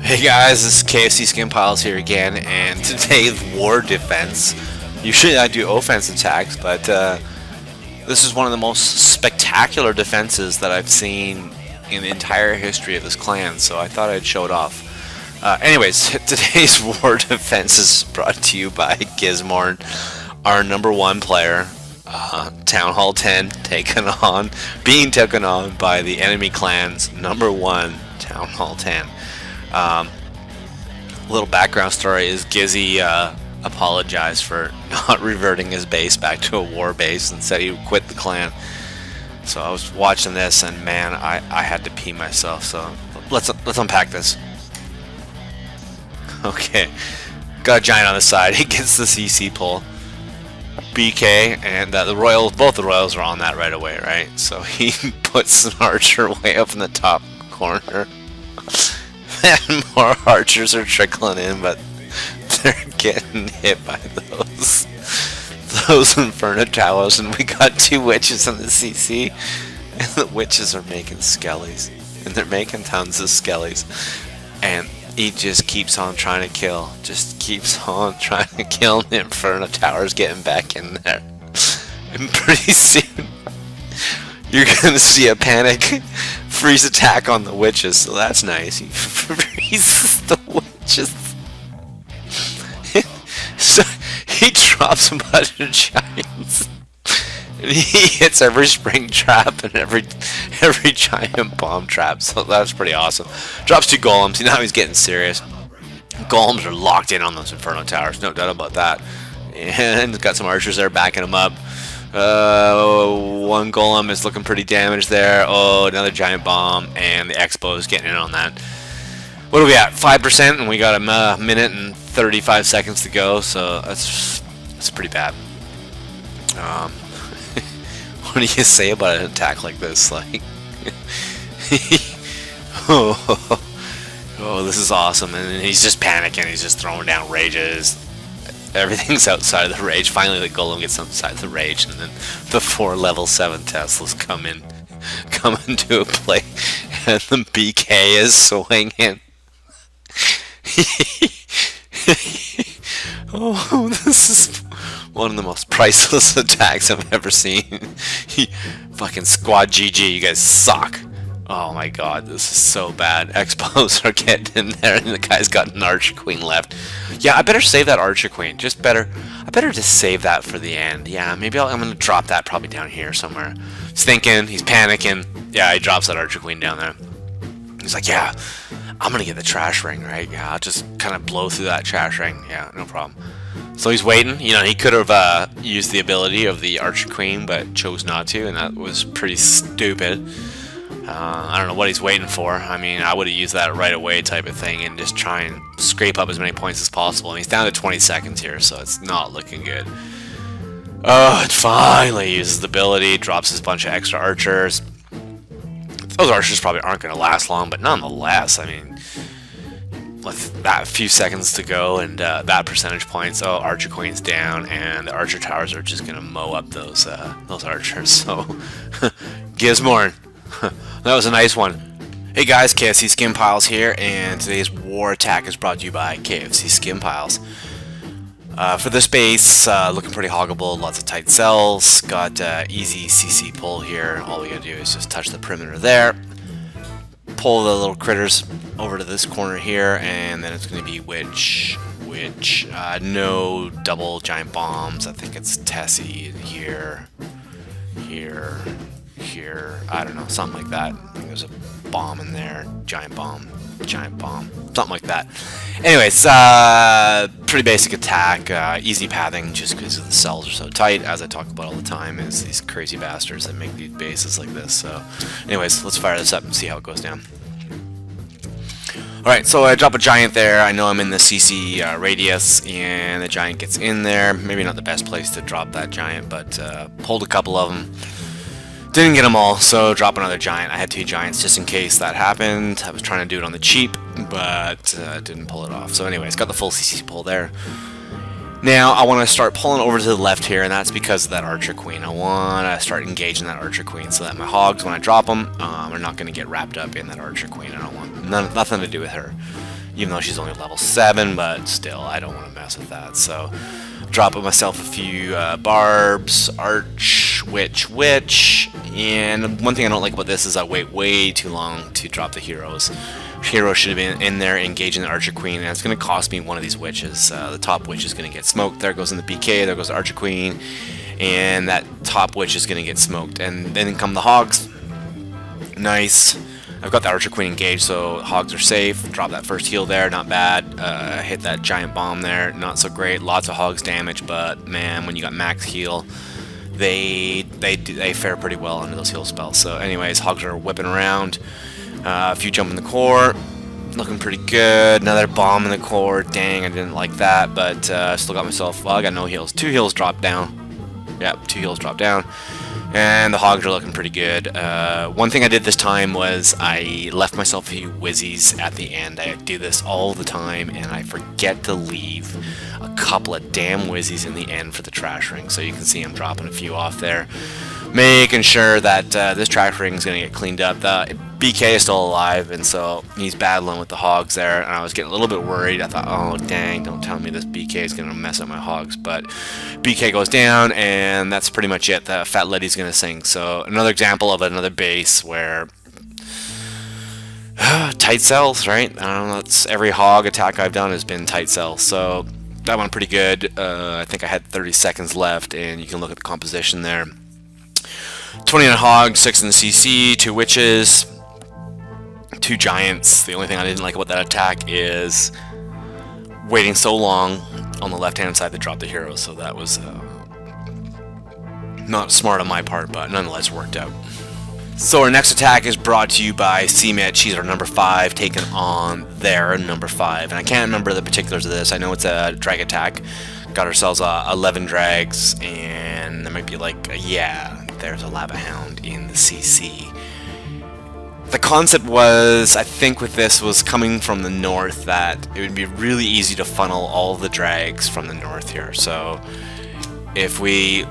Hey guys, this is KFC Skin Piles here again, and today's war defense. Usually I do offense attacks, but this is one of the most spectacular defenses that I've seen in the entire history of this clan, so I thought I'd show it off. Anyways, today's war defense is brought to you by Gizmorn, our #1 player. Town Hall 10 being taken on by the enemy clan's #1 Town Hall 10. Little background story is Gizzy apologized for not reverting his base back to a war base and said he would quit the clan. So I was watching this and man, I had to pee myself. So let's unpack this. Okay, got a giant on the side. He gets the CC pull. BK and the Royals, both the Royals are on that right away, right? So he puts an archer way up in the top corner. And more archers are trickling in, but they're getting hit by those Inferno Towers, and we got 2 witches on the CC, and the witches are making skellies, and they're making tons of skellies, and he just keeps on trying to kill, just keeps on trying to kill, and the Inferno Tower's getting back in there, and pretty soon you're gonna see a panic freeze attack on the witches, so that's nice. He freezes the witches. So he drops a bunch of giants. And he hits every spring trap and every giant bomb trap, so that's pretty awesome. Drops 2 golems. Now he's getting serious. Golems are locked in on those Inferno Towers, no doubt about that. And he's got some archers there backing him up. 1 golem is looking pretty damaged there. Oh, another giant bomb, and the Expo is getting in on that. What are we at? 5%, and we got a minute and 35 seconds to go, so that's pretty bad. What do you say about an attack like this? Like, oh, this is awesome, and he's just panicking. He's just throwing down rages. Everything's outside of the rage. Finally, the golem gets outside the rage, and then the 4 level 7 Teslas come into play, and the BK is swinging. Oh, this is one of the most priceless attacks I've ever seen. Fucking squad GG, you guys suck. Oh my god, this is so bad. Expos are getting in there, and the guy's got an Archer Queen left. Yeah, I better save that Archer Queen. I better just save that for the end. Yeah, maybe I'm gonna drop that probably down here somewhere. He's thinking, he's panicking. Yeah, he drops that Archer Queen down there. He's like, yeah, I'm gonna get the trash ring, right? Yeah, I'll just kind of blow through that trash ring. Yeah, no problem. So he's waiting. You know, he could have used the ability of the Archer Queen, but chose not to, and that was pretty stupid. I don't know what he's waiting for. I mean, I would have used that right away type of thing and just try and scrape up as many points as possible. And he's down to 20 seconds here, so it's not looking good. Oh, it finally uses the ability, drops his bunch of extra archers. Those archers probably aren't going to last long, but nonetheless, I mean, with that few seconds to go and that percentage points, oh, Archer Queen's down, and the Archer Towers are just going to mow up those archers. So, Gizmorn. That was a nice one. Hey guys, KFC Skin Piles here, and today's war attack is brought to you by KFC Skin Piles. For this base, looking pretty hoggable, lots of tight cells, got easy CC pull here. All we gotta do is just touch the perimeter there, pull the little critters over to this corner here, and then it's gonna be no double giant bombs. I think it's Tessie here, I don't know, something like that. I think there's a bomb in there, giant bomb, something like that. Anyways, pretty basic attack, easy pathing just because the cells are so tight, as I talk about all the time, is these crazy bastards that make these bases like this. So anyways, let's fire this up and see how it goes down. Alright, so I drop a giant there. I know I'm in the CC radius, and the giant gets in there. Maybe not the best place to drop that giant, but pulled a couple of them. Didn't get them all, so drop another giant. I had 2 giants just in case that happened. I was trying to do it on the cheap, but didn't pull it off. So anyways, got the full CC pull there. Now I want to start pulling over to the left here, and that's because of that Archer Queen. I want to start engaging that Archer Queen so that my hogs, when I drop them, are not going to get wrapped up in that Archer Queen. I don't want nothing to do with her. even though she's only level 7, but still, I don't want to mess with that. So, dropping myself a few barbs, arch, witch, and one thing I don't like about this is I wait way too long to drop the heroes. Hero should have been in there engaging the Archer Queen, and it's going to cost me one of these witches. The top witch is going to get smoked. There goes in the BK, there goes the Archer Queen, and that top witch is going to get smoked. And then come the hogs. Nice. I've got the Archer Queen engaged, so hogs are safe. Drop that first heal there, not bad. Hit that giant bomb there, not so great. Lots of hogs damage, but man, when you got max heal, they fare pretty well under those heal spells. So anyways, hogs are whipping around. A few jump in the core, looking pretty good. Another bomb in the core. Dang, I didn't like that, but still got myself. Well, I got no heals. 2 heals dropped down. Yep, 2 heals dropped down. And the hogs are looking pretty good. One thing I did this time was I left myself a few whizzies at the end. I do this all the time, and I forget to leave a couple of damn whizzies in the end for the trash ring. So you can see I'm dropping a few off there, making sure that this trash ring is going to get cleaned up. The BK is still alive, and so he's battling with the hogs there, and I was getting a little bit worried. I thought, oh dang, don't tell me this BK is going to mess up my hogs, but BK goes down, and that's pretty much it. The fat lady's going to sing. So another example of another base where tight cells, right? I don't know, that's every hog attack I've done has been tight cells, so that went pretty good. I think I had 30 seconds left, and you can look at the composition there. 29 hogs, 6 in the CC, 2 witches, 2 giants. The only thing I didn't like about that attack is waiting so long on the left-hand side to drop the heroes, so that was not smart on my part, but nonetheless worked out. So our next attack is brought to you by CMitch. She's our number 5, taking on their number 5. And I can't remember the particulars of this. I know it's a drag attack. Got ourselves 11 drags, and there might be like, yeah, there's a lava hound in the CC. The concept was, I think with this, was coming from the north, that it would be really easy to funnel all the drags from the north here. So if we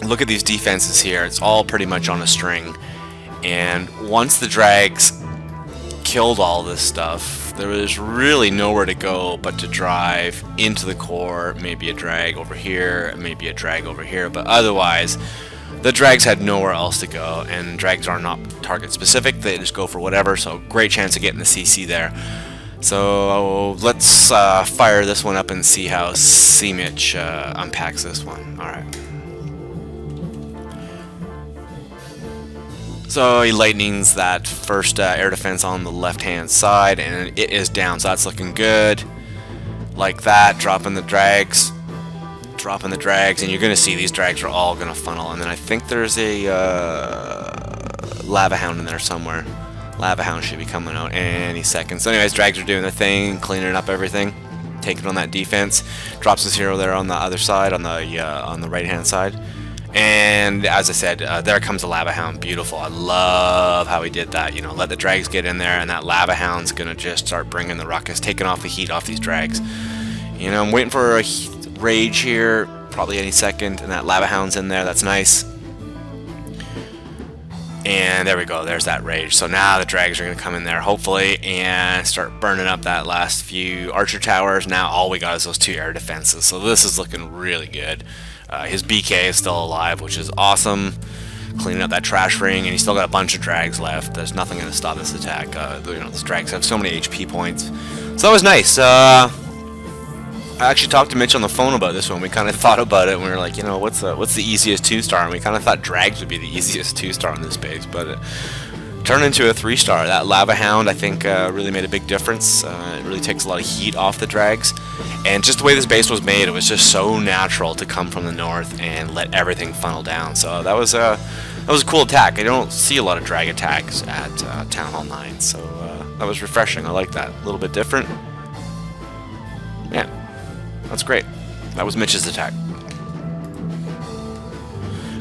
look at these defenses here, it's all pretty much on a string, and once the drags killed all this stuff, there was really nowhere to go but to drive into the core, maybe a drag over here, maybe a drag over here, but otherwise the drags had nowhere else to go, and drags are not target specific, they just go for whatever, so great chance of getting the CC there. So let's fire this one up and see how CMitch unpacks this one. Alright. So he lightnings that first air defense on the left hand side, and it is down, so that's looking good. Like that, dropping the drags, and you're going to see these drags are all going to funnel, and then I think there's a lava hound in there somewhere. Lava hound should be coming out any second. So anyways, drags are doing their thing, cleaning up everything, taking on that defense. Drops his hero there on the other side, on the right hand side. And as I said, there comes the lava hound. Beautiful. I love how he did that. You know, let the drags get in there, and that lava hound's gonna just start bringing the ruckus, taking off the heat off these drags. You know, I'm waiting for a rage here, probably any second, and that lava hound's in there. That's nice. And there we go. There's that rage. So now the drags are gonna come in there, hopefully, and start burning up that last few archer towers. Now all we got is those 2 air defenses. So this is looking really good. His BK is still alive, which is awesome. Cleaning up that trash ring, and he's still got a bunch of drags left. There's nothing going to stop this attack. You know, these drags have so many HP points. So that was nice. I actually talked to Mitch on the phone about this one. We kind of thought about it, and we were like, you know, what's the easiest 2-star? And we kind of thought drags would be the easiest 2-star in this base, but it turned into a 3-star. That lava hound, I think, really made a big difference. It really takes a lot of heat off the drags. And just the way this base was made, it was just so natural to come from the north and let everything funnel down. So that was a cool attack. I don't see a lot of drag attacks at Town Hall 9, so that was refreshing. I like that. A little bit different. Yeah, that's great. That was Mitch's attack.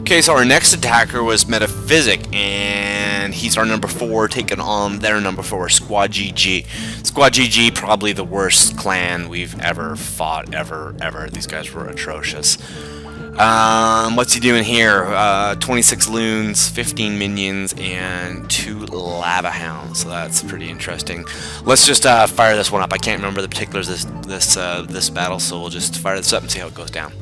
Okay, so our next attacker was Metaphysic, and he's our number 4, taking on their number 4, Squad GG. Squad GG, probably the worst clan we've ever fought, ever. These guys were atrocious. What's he doing here? 26 loons, 15 minions, and 2 lava hounds. So that's pretty interesting. Let's just fire this one up. I can't remember the particulars of this battle, so we'll just fire this up and see how it goes down.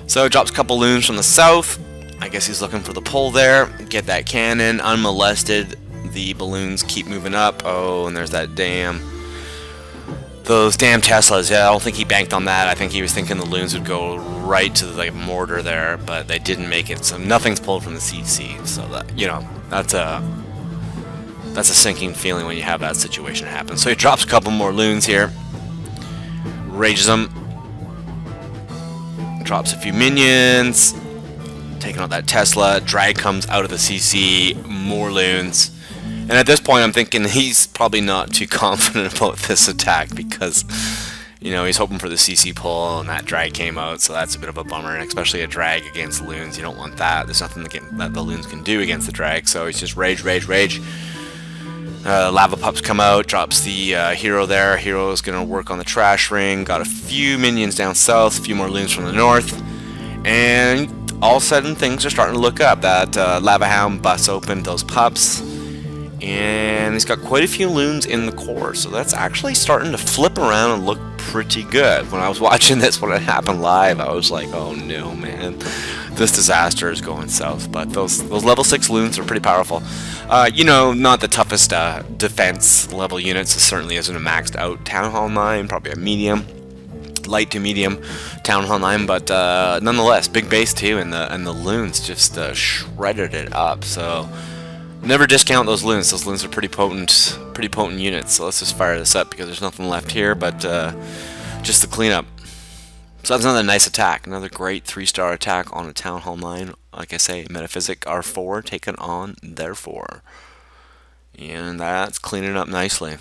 So drops a couple loons from the south. I guess he's looking for the pull there. Get that cannon unmolested. The balloons keep moving up. Oh, and there's that those damn Teslas. Yeah, I don't think he banked on that. I think he was thinking the loons would go right to the like mortar there, but they didn't make it. So nothing's pulled from the CC. So that, you know, that's a sinking feeling when you have that situation happen. So he drops a couple more loons here. Rages them. Drops a few minions. Taking out that Tesla. Drag comes out of the CC. More loons. And at this point I'm thinking he's probably not too confident about this attack because, you know, he's hoping for the CC pull and that drag came out, so that's a bit of a bummer, and especially a drag against loons. You don't want that. There's nothing that the loons can do against the drag, so he's just rage. Lava pups come out, drops the hero there. Hero's gonna work on the trash ring. Got a few minions down south, a few more loons from the north, and all of a sudden things are starting to look up. That lava hound busts open those pups, and he's got quite a few loons in the core, so that's actually starting to flip around and look pretty good. When I was watching this, when it happened live, I was like, oh no, man, this disaster is going south. But those level 6 loons are pretty powerful. You know, not the toughest defense level units. It certainly isn't a maxed out Town Hall 9, probably a medium, light to medium Town Hall 9, but nonetheless, big base too, and the loons just shredded it up. So never discount those loons. Those loons are pretty potent units. So let's just fire this up because there's nothing left here but just the cleanup. So that's another nice attack. Another great 3-star attack on a Town Hall 9. Like I say, Metaphysic R4 taken on their 4. And that's cleaning up nicely.